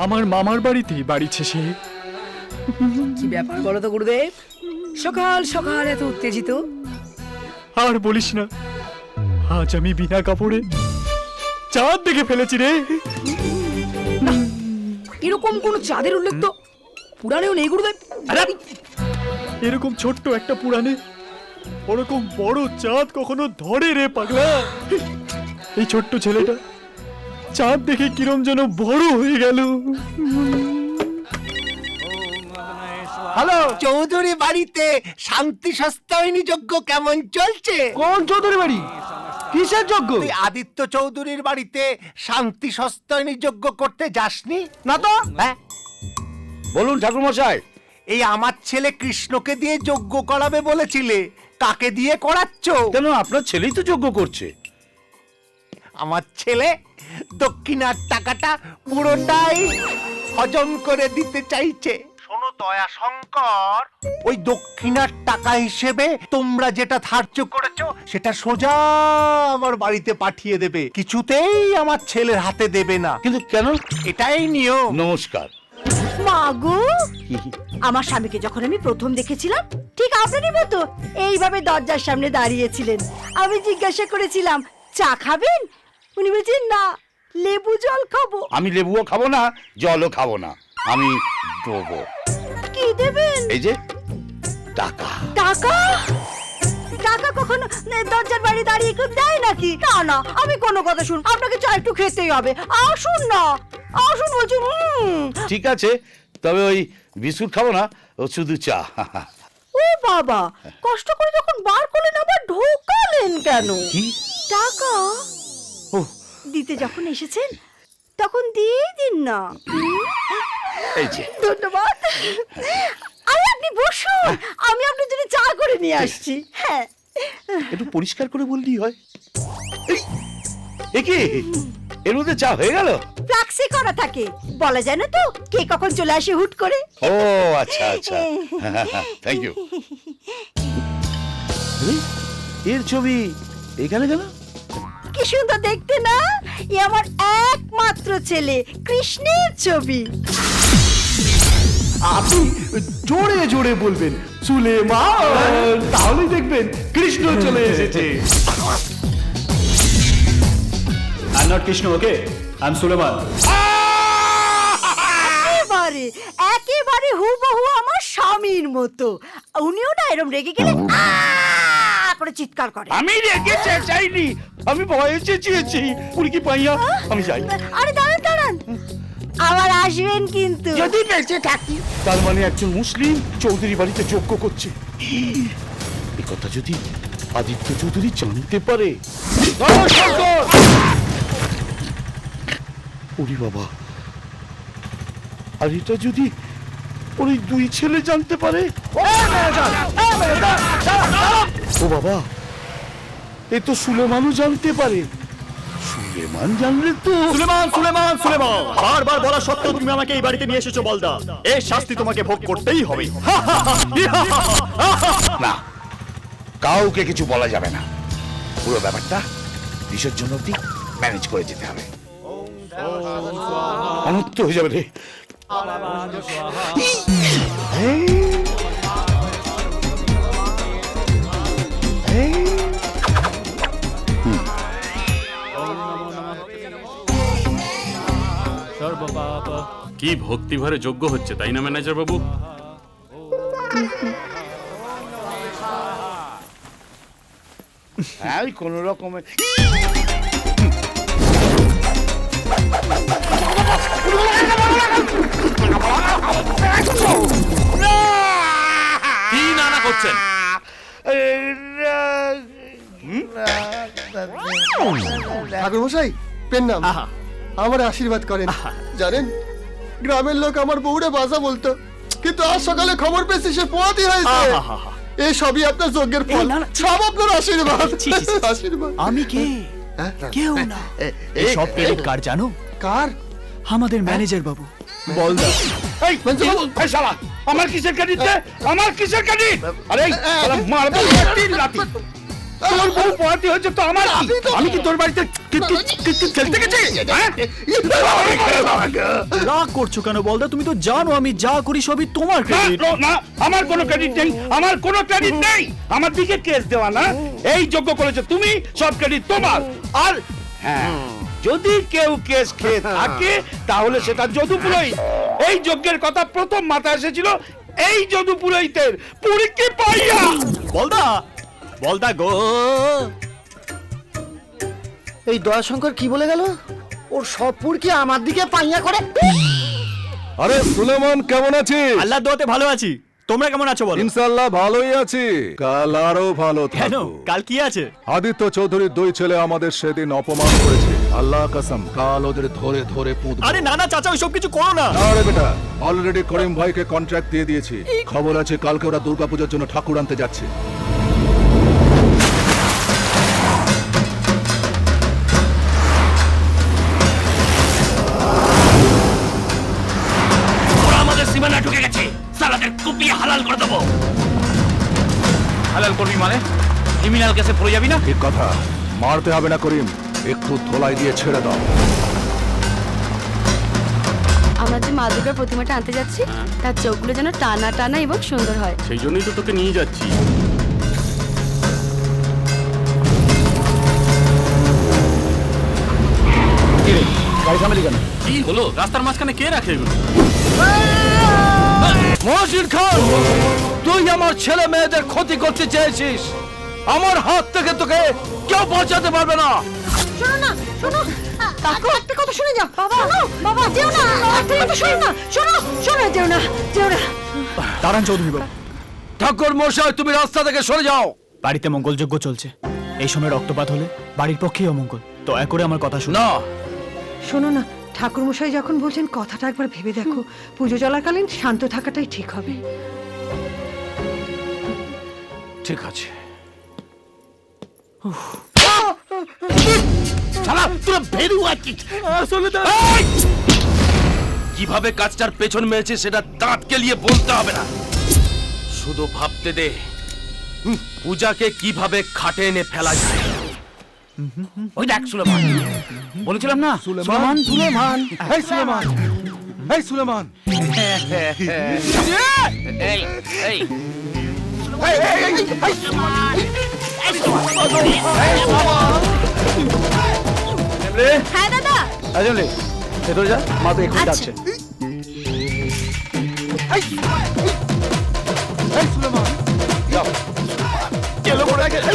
আমার মামার বাড়িতেই বাড়িছে সে। কি ব্যাপার বলো তো গুরুদেব, সকাল সকাল এত উত্তেজিত? আর বলিস না, আজ আমি বিনা কাপড়ে চাঁদ দেখে ফেলেছি রে। এরকম কোন চাঁদের উল্লেখ তো পুরাণেও নেই গুরুদেব। এরকম ছোট্ট একটা পুরাণে ওরকম বড় চাঁদ কখনো ধরে রে পাগলা? এই ছোট্ট ছেলেটা চাঁদ দেখে কিরম যেন বড় হয়ে গেল। হ্যালো, চৌধুরী বাড়িতে শান্তি সস্তায়নী যজ্ঞ কেমন চলছে? কোন চৌধুরী বাড়ি? কিসের যজ্ঞ? তুই আদিত্য চৌধুরীর বাড়িতে শান্তি সস্তায়নী যজ্ঞ করতে যাসনি? না তো। হ্যাঁ, বলুন ঠাকুর মশাই। এই আমার ছেলে কৃষ্ণকে দিয়ে যজ্ঞ করাবে বলেছিলে, কাকে দিয়ে করাচ্ছ? কেন, আপনার ছেলেই তো যজ্ঞ করছে। আমার ছেলে দক্ষিণার টাকাটা পুরোটাই হজম করে দিতে চাইছে। শোনো দয়া শঙ্কর, ওই দক্ষিণার টাকা হিসেবে তোমরা যেটা ধার্য করেছো সেটা সোজা আমার বাড়িতে পাঠিয়ে দেবে, কিছুতেই আমার ছেলের হাতে দেবে না। কিন্তু কেন? এটাই নিয়ম। নমস্কার। মাগো, আমার স্বামীকে যখন আমি প্রথম দেখেছিলাম ঠিক আপনারই মতো এইভাবে দরজার সামনে দাঁড়িয়েছিলেন। আমি জিজ্ঞাসা করেছিলাম চা খাবেন, উনি বলছেন না, লেবু জল খাবো। আমি লেবুও খাবো না, জলও খাবো না, আমি দেবো। কি দেবেন? এই যে টাকা। টাকা? টাকা কখনো দরজার বাইরে দাঁড়িয়ে কেউ দেয় নাকি? না না, আমি কোনো কথা শুন, আপনাকে চা একটু খেতেই হবে। আসুন না, আসুন বলছি। ঠিক আছে, তবে ওই বিস্কুট খাবো না, ও শুধু চা। ও বাবা, কষ্ট করে যখন বার করলেন আবার ঢোকালেন কেন? কি? টাকা ও, দিতে যখন এসেছেন তখন দিয়ে দিন না। এই যে। ধন্যবাদ। আরে আপনি বসুন, আমি আপনার জন্য চা করে নিয়ে আসছি। হ্যাঁ, একটু পরিষ্কার করে বললেই হয়। একে এর মধ্যে চা হয়ে গেল? ফ্লাক্সি করা থাকে, বলা যায় না তো কে কখন চলে আসে হুট করে। ও আচ্ছা আচ্ছা, থ্যাংক ইউ। এর ছবি এখানে কেন? কি সুন্দর দেখতে না? এ আমার একমাত্র ছেলে কৃষ্ণের ছবি। আপনি জোরে জোরে বলবেন সুলেমান, তাহলেই দেখবেন কৃষ্ণ চলে এসেছে। I'm not Krishna, okay? I'm Suleiman. একেবারে একেবারে হুবহু আমার স্বামীর মতো। উনিও না এরম রেগে গেলে আ করে চিৎকার করে। আমি রেগে চাইনি, আমি ভয়ে চেঁচিয়েছি। পুরি কি পাইয়া, আমি যাই। আরে দাঁড়ান দাঁড়ান, আবার আসবেন কিন্তু। যদি বেঁচে থাকি। তার মানে একজন মুসলিম চৌধুরী বাড়িতে যজ্ঞ করছে। এ কথা যদি আদিত্য চৌধুরী জানতে পারে। ওরে বাবা, আর এটা যদি ওর ওই দুই ছেলে জানতে পারে। ও বাবা, এ তো সুলেমানও জানতে পারে। সুলেমান জানলে তো। সুলেমান, সুলেমান, সুলেমান, বারবার বলা সত্ত্বেও তুমি আমাকে এই বাড়িতে নিয়ে এসেছো বলদা। এর শাস্তি তোমাকে ভোগ করতেই হবে। না, কাউকে কিছু বলা যাবে না। পুরো ব্যাপারটা বিসর্জন অব্দি ম্যানেজ করে যেতে হবে। অনর্থ হয়ে যাবে রে। কি ভক্তি ভরে যোগ্য হচ্ছে, তাই না ম্যানেজার বাবু? হ্যাঁ, ওই কোন রকমে। কি নানা করছেন? ঠাকুর মশাই, প্রণাম। আমার আশীর্বাদ করেন। জানেন, গ্রামের লোক আমার বউরে বাজা বলতো, কিন্তু আজ সকালে খবর পেয়েছি সে পোয়াতি হয়েছে। এই সবই আপনার যজ্ঞের ফল, সব আপনার আশীর্বাদ। আশীর্বাদ। আমি কে? কেউ না। এই সব ক্রেডিট কার জানো? কার? আমাদের ম্যানেজার বাবু বলদা। এই এই শালা, আমার কিসের ক্রেডিট দে? আমার কিসের ক্রেডিট? আরে এই শালা মারবো তিন লাঠি। তোর বউ পোয়াতি হয়েছে তো আমার কি? আমি কি তোর বাড়িতে খেলতে গেছি? হ্যাঁ? রাগ করছো কেন বলদা? তুমি তো জানো আমি যা করি সবই তোমার না, ক্রেডিট। না, আমার কোনো ক্রেডিট নেই, আমার কোনো ক্রেডিট নেই। আমার দিকে কেস দেওয়া না, এই যোগ্য করেছো তুমি, সব ক্রেডিট তোমার। আর হ্যাঁ, যদি কেউ কেস খেয়ে থাকে তাহলে সেটা যদু পুরোহিত। এই যজ্ঞের কথা প্রথম মাথায় এসেছিল এই যদু পুরোহিতের, পুরীকে পাইয়া। বলদা, বলদা গো। এই দয়াশঙ্কর কি বলে গেল? ওর সব পুর কি আমার দিকে পাইয়া করে? আরে সুলেমান কেমন আছিস? আল্লাহর দোয়াতে ভালো আছি। তোমরা কেমন আছো বলো? ইনশাআল্লাহ ভালোই আছি। কাল আরো ভালো কেন? থাকবো। কাল কি আছে? আদিত্য চৌধুরীর দুই ছেলে আমাদের সেদিন অপমান করেছে। আল্লাহ কসম, কাল ওদের ধরে ধরে পুঁতবো। আরে না না চাচা, ওইসব কিছু করো না। আরে বেটা, অলরেডি করিম ভাইকে কন্ট্রাক্ট দিয়ে দিয়েছি। খবর আছে কালকে ওরা দুর্গাপূজার জন্য ঠাকুর আনতে যাচ্ছে। আমাদের সীমানা ঢুকে গেছে, সালাদের কুপিয়ে হালাল করে দেবো। হালাল করবি মানে ক্রিমিনাল কেসে পড়ে যাবি না? ঠিক কথা, মারতে হবে না করিম, একটু ধোলাই দিয়ে ছেড়ে দাও। আমরা যে মা দুর্গার প্রতিমাটা আনতে যাচ্ছি তার চোখগুলো যেন টানা টানা এবং সুন্দর হয়। সেই জন্যই তো তোকে নিয়ে যাচ্ছি। কি হলো? রাস্তার মাঝখানে কে রাখে এগুলো? মহসিন খান, তুই আমার ছেলে মেয়েদের ক্ষতি করতে চেয়েছিস। আমার হাত থেকে তোকে কেউ বাঁচাতে পারবে না। শোনো না, শোনো। কাকু একটা কথা শুনে যাও। বাবা, শোনো, বাবা যেও না। একটা কথা শোনো না। শোনো, শোনো, যেও না, যেও না। দাঁড়ান চৌধুরী বাবু, ঠাকুর মশাই, তুমি রাস্তা থেকে সরে যাও। বাড়িতে মঙ্গলযজ্ঞ চলছে। এই সময় রক্তপাত হলে বাড়ির পক্ষেই অমঙ্গল। দয়া করে আমার কথা শুনো। না, শোনো না, ঠাকুরমশাই যখন বলছেন কথাটা একবার ভেবে দেখো। পুজো চলাকালীন শান্ত থাকাটাই ঠিক হবে। ঠিক আছে। শালা, তোরা ভেরুয়া কি? এই! কিভাবে কাজটার পেছন মেরেছে সেটা দাঁত কেলিয়ে বলতে হবে না, শুধু ভাবতে দে পূজাকে কিভাবে খাটে এনে ফেলা যায়। ওই দেখ সুলেমান, বলেছিলাম না? সুলেমান, সুলেমান, এই সুলেমান, এই সুলেমান। এই এই হ্যাঁ দাদা। আজলে ভেতরে যা, মা তো এক্ষুনি যাচ্ছে। এই সুলেমান, যাও। চলো পড়ে গেছে।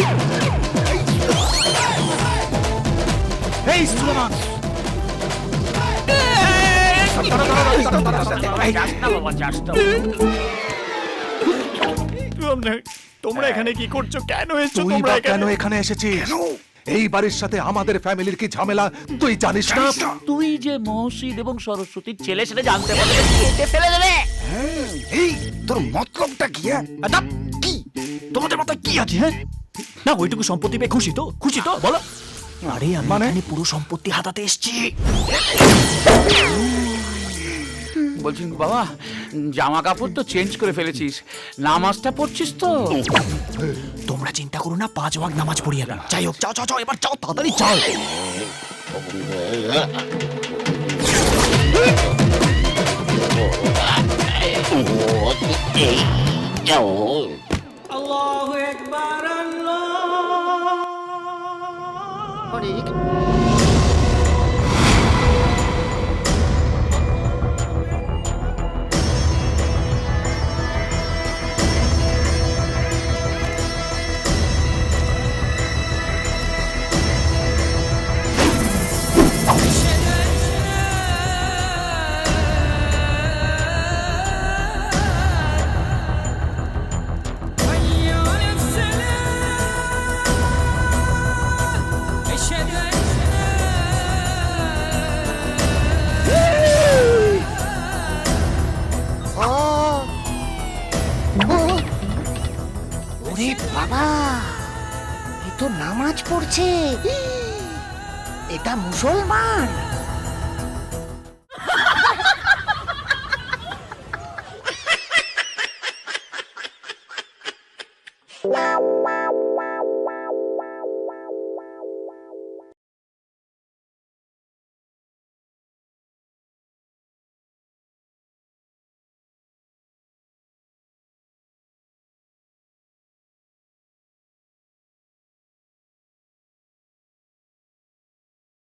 এই সুলেমান, তোমরা এখানে কি করছো? কেন এসছো তুই তোমরা বা এখানে? কেন এখানে এসেছিস? এই বাড়ির সাথে আমাদের ফ্যামিলির কি ঝামেলা তুই জানিস না? তুই যে মহসিন এবং সরস্বতীর ছেলে সেটা জানতে পারলে কেটে ফেলে দেবে। এই তোর মতলবটা কি? কি তোমাদের মাথায় কি আছে? হ্যাঁ না, ওইটুকু সম্পত্তি পেয়ে খুশি তো? খুশি তো বলো। আরে আমি মানে? এখানে পুরো সম্পত্তি হাতাতে এসেছি। বলছি বাবা, জামা কাপড় তো চেঞ্জ করে ফেলেছিস, নামাজটা পড়ছিস তো? তোমরা চিন্তা করো না, 5 ওয়াক্ত নামাজ পড়িয়ে না। যাই হোক, যাও যাও যাও, এবার যাও, তাড়াতাড়ি যাও। ওরে বাবা, এ তো নামাজ পড়ছে। এটা মুসলমান।